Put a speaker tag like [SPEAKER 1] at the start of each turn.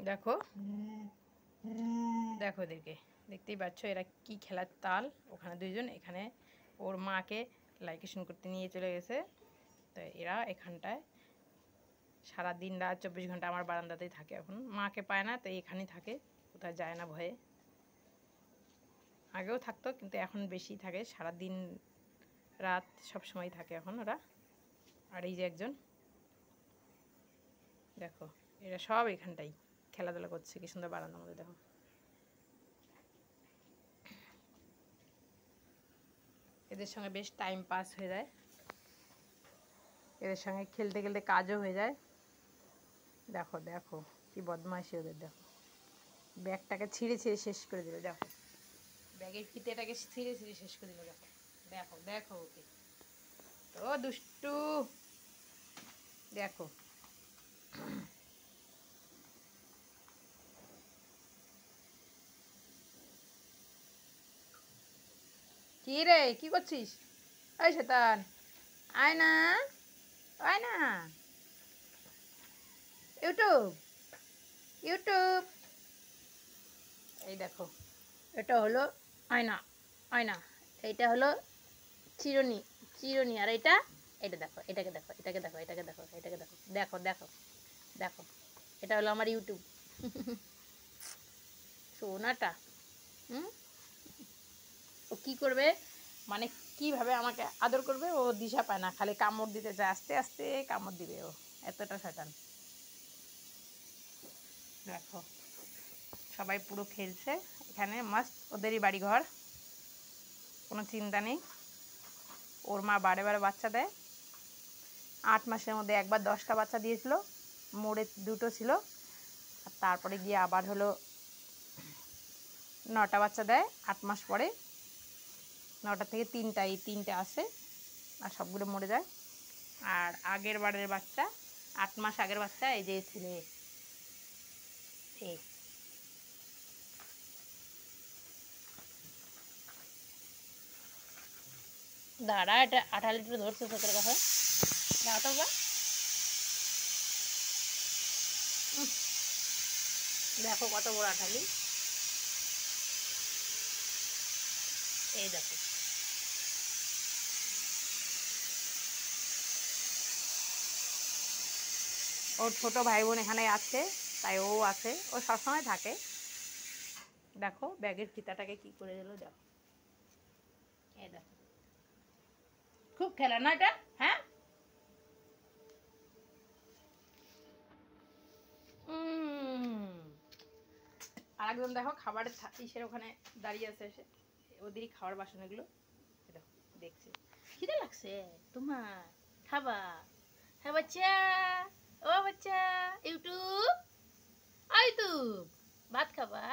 [SPEAKER 1] দেখো দেখো ওদেরকে, দেখতেই পাচ্ছ এরা কি খেলার তাল। ওখানে দুইজন, এখানে ওর মাকে লাইকেশন করতে নিয়ে চলে গেছে। তো এরা এখানটায় সারাদিন রাত 24 ঘন্টা আমার বারান্দাতেই থাকে। এখন মাকে পায় না, তো এখানেই থাকে, কোথায় যায় না ভয়ে। আগেও থাকতো কিন্তু এখন বেশি থাকে, সারাদিন রাত সব সময় থাকে এখন ওরা। আর এই যে একজন, দেখো এরা সব এখানটাই খেলাধুলা করছে, কি সুন্দর বারান্দার মধ্যে। দেখো এদের সঙ্গে বেশ টাইম পাস হয়ে যায়, এদের সঙ্গে খেলতে খেলতে কাজও হয়ে যায়। দেখো দেখো কি বদমাইশি ওদের, দেখো ব্যাগটাকে ছিঁড়ে ছিঁড়ে শেষ করে দিল। দেখো ব্যাগের ফিতেটাকে ছিঁড়ে ছিঁড়ে শেষ করে দিল। দেখো দেখো দেখো ওকে, ও দুষ্টু। দেখো কি রে, কি করছিস? ওই শয়তান, আয় না, আয় না। ইউটিউব, ইউটিউব, এই দেখো এটা হলো আয়না, আয়না। এইটা হলো চিরুনি, চিরুনি। আর এটা, এটা দেখো, এটাকে দেখো, এটাকে দেখো, এটাকে দেখো, এটাকে দেখো, দেখো দেখো দেখো, এটা হলো আমার ইউটিউব সোনাটা। হুম, ও কী করবে, মানে কিভাবে আমাকে আদর করবে ও দিশা পায় না, খালি কামড় দিতে চায়, আস্তে আস্তে কামড় দিবে ও, এতটা শয়তান। দেখো সবাই পুরো খেলছে এখানে, মাস্ট ওদেরই বাড়ি ঘর, কোনো চিন্তা নেই। ওর মা বারে বারে বাচ্চা দেয়, 8 মাসের মধ্যে একবার 10টা বাচ্চা দিয়েছিল, মোড়ে 2টো ছিল। আর তারপরে গিয়ে আবার হলো 9টা বাচ্চা দেয় 8 মাস পরে। 9টা থেকে 3টা, এই 3টে আসে, আর সবগুলো মরে যায়। আর আগের বারের বাচ্চা, 8 মাস আগের বাচ্চা, এই যে ছেলে, এই দাঁড়া, এটা 18 লিটার ধরছে সতের কাছে, দাঁড়া তো বা। দেখো কত বড় আঠালি, এই দেখো। ওর ছোট ভাই বোন এখানে আছে, তাই ও আছে, ও সবসময় থাকে। দেখো ব্যাগের ফিতাটাকে কি করে দিল, দেখো এই দেখো, খুব খেলা না এটা, হ্যাঁ। আর একজন দেখো খাবারের ইসের ওখানে দাঁড়িয়ে আছে, এসে ওদেরই খাওয়ার বাসন এগুলো, দেখো দেখছে। খিদে লাগছে তোমার, খাবা? হ্যাঁ বাচ্চা, ও বাচ্চা, ইউটিউব, ইউটিউব, ভাত খাবা?